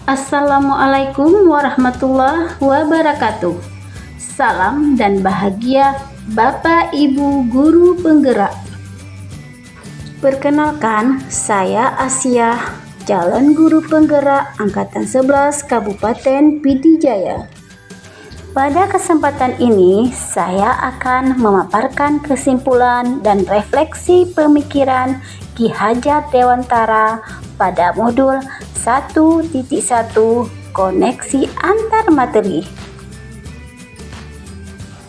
Assalamualaikum warahmatullahi wabarakatuh. Salam dan bahagia Bapak Ibu Guru Penggerak. Perkenalkan, saya Asia, calon guru penggerak Angkatan 11 Kabupaten Pidijaya. Pada kesempatan ini, saya akan memaparkan kesimpulan dan refleksi pemikiran Ki Hajar Dewantara pada modul 1.1 Koneksi Antar Materi.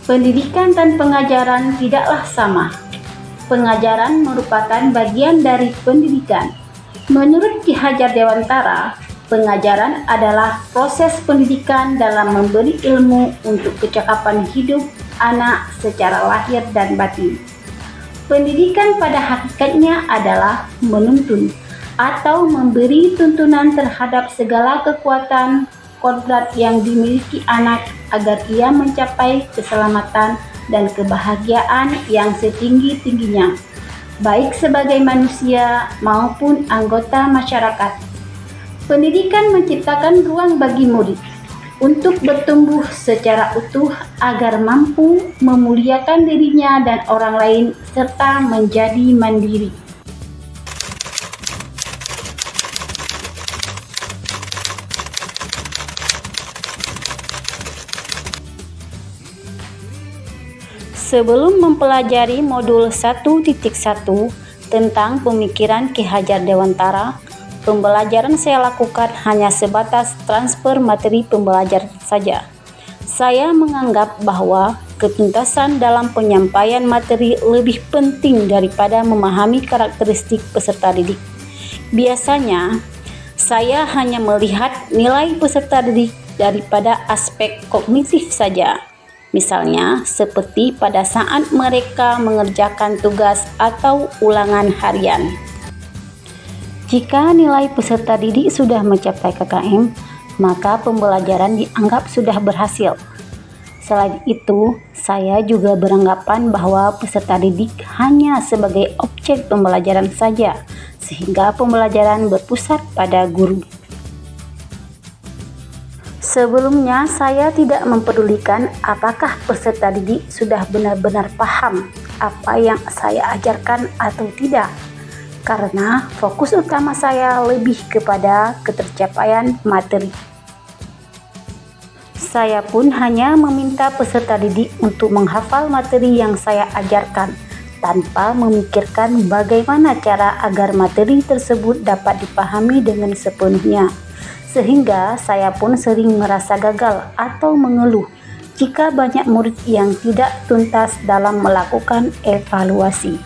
Pendidikan dan pengajaran tidaklah sama. Pengajaran merupakan bagian dari pendidikan. Menurut Ki Hajar Dewantara, pengajaran adalah proses pendidikan dalam memberi ilmu untuk kecakapan hidup anak secara lahir dan batin. Pendidikan pada hakikatnya adalah menuntun atau memberi tuntunan terhadap segala kekuatan kodrat yang dimiliki anak agar ia mencapai keselamatan dan kebahagiaan yang setinggi-tingginya, baik sebagai manusia maupun anggota masyarakat. Pendidikan menciptakan ruang bagi murid untuk bertumbuh secara utuh agar mampu memuliakan dirinya dan orang lain serta menjadi mandiri. Sebelum mempelajari modul 1.1 tentang pemikiran Ki Hajar Dewantara, pembelajaran saya lakukan hanya sebatas transfer materi pembelajaran saja. Saya menganggap bahwa ketuntasan dalam penyampaian materi lebih penting daripada memahami karakteristik peserta didik. Biasanya, saya hanya melihat nilai peserta didik daripada aspek kognitif saja. Misalnya, seperti pada saat mereka mengerjakan tugas atau ulangan harian. Jika nilai peserta didik sudah mencapai KKM, maka pembelajaran dianggap sudah berhasil. Selain itu, saya juga beranggapan bahwa peserta didik hanya sebagai objek pembelajaran saja, sehingga pembelajaran berpusat pada guru. Sebelumnya, saya tidak mempedulikan apakah peserta didik sudah benar-benar paham apa yang saya ajarkan atau tidak, karena fokus utama saya lebih kepada ketercapaian materi. Saya pun hanya meminta peserta didik untuk menghafal materi yang saya ajarkan, tanpa memikirkan bagaimana cara agar materi tersebut dapat dipahami dengan sepenuhnya. Sehingga saya pun sering merasa gagal atau mengeluh jika banyak murid yang tidak tuntas dalam melakukan evaluasi.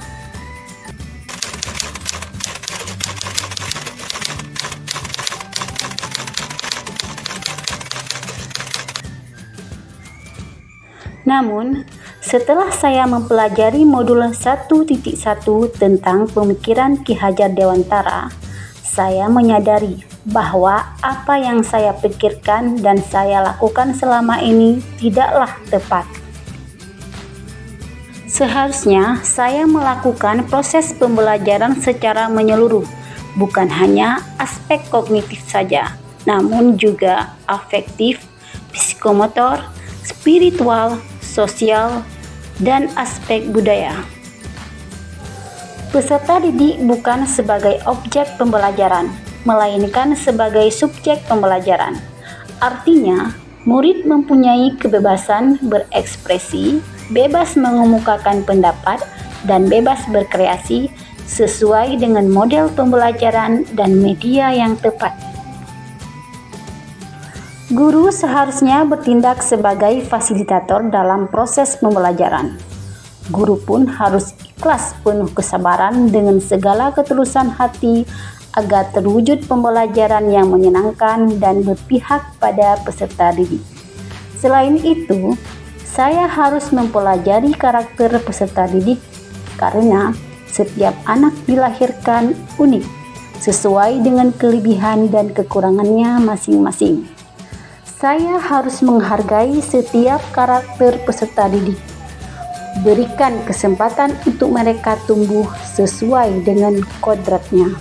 Namun, setelah saya mempelajari modul 1.1 tentang pemikiran Ki Hajar Dewantara, saya menyadari bahwa apa yang saya pikirkan dan saya lakukan selama ini tidaklah tepat. Seharusnya saya melakukan proses pembelajaran secara menyeluruh, bukan hanya aspek kognitif saja, namun juga afektif, psikomotor, spiritual, sosial, dan aspek budaya. Peserta didik bukan sebagai objek pembelajaran, melainkan sebagai subjek pembelajaran. Artinya, murid mempunyai kebebasan berekspresi, bebas mengemukakan pendapat, dan bebas berkreasi sesuai dengan model pembelajaran dan media yang tepat. Guru seharusnya bertindak sebagai fasilitator dalam proses pembelajaran. Guru pun harus ikhlas penuh kesabaran dengan segala ketulusan hati agar terwujud pembelajaran yang menyenangkan dan berpihak pada peserta didik. Selain itu, saya harus mempelajari karakter peserta didik karena setiap anak dilahirkan unik, sesuai dengan kelebihan dan kekurangannya masing-masing. Saya harus menghargai setiap karakter peserta didik, berikan kesempatan untuk mereka tumbuh sesuai dengan kodratnya.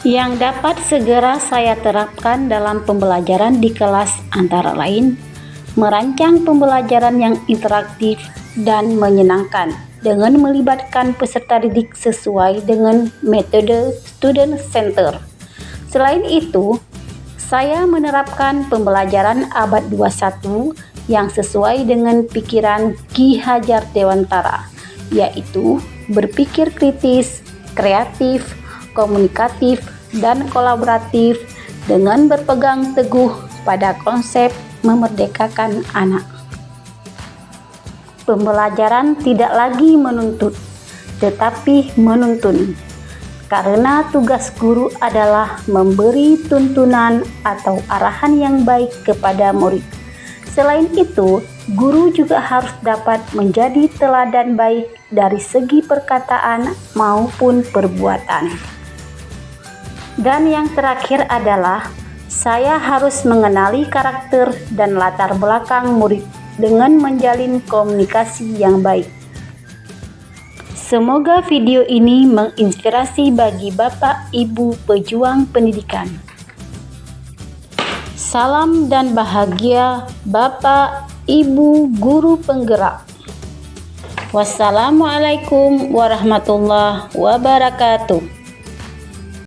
yang dapat segera saya terapkan dalam pembelajaran di kelas antara lain merancang pembelajaran yang interaktif dan menyenangkan dengan melibatkan peserta didik sesuai dengan metode student center. Selain itu, saya menerapkan pembelajaran abad 21 yang sesuai dengan pikiran Ki Hajar Dewantara, yaitu berpikir kritis, kreatif, komunikatif, dan kolaboratif dengan berpegang teguh pada konsep memerdekakan anak. Pembelajaran tidak lagi menuntut, tetapi menuntun, karena tugas guru adalah memberi tuntunan atau arahan yang baik kepada murid. Selain itu, guru juga harus dapat menjadi teladan baik dari segi perkataan maupun perbuatan. Dan yang terakhir adalah, saya harus mengenali karakter dan latar belakang murid dengan menjalin komunikasi yang baik. Semoga video ini menginspirasi bagi Bapak Ibu pejuang pendidikan. Salam dan bahagia Bapak Ibu guru penggerak. Wassalamualaikum warahmatullahi wabarakatuh.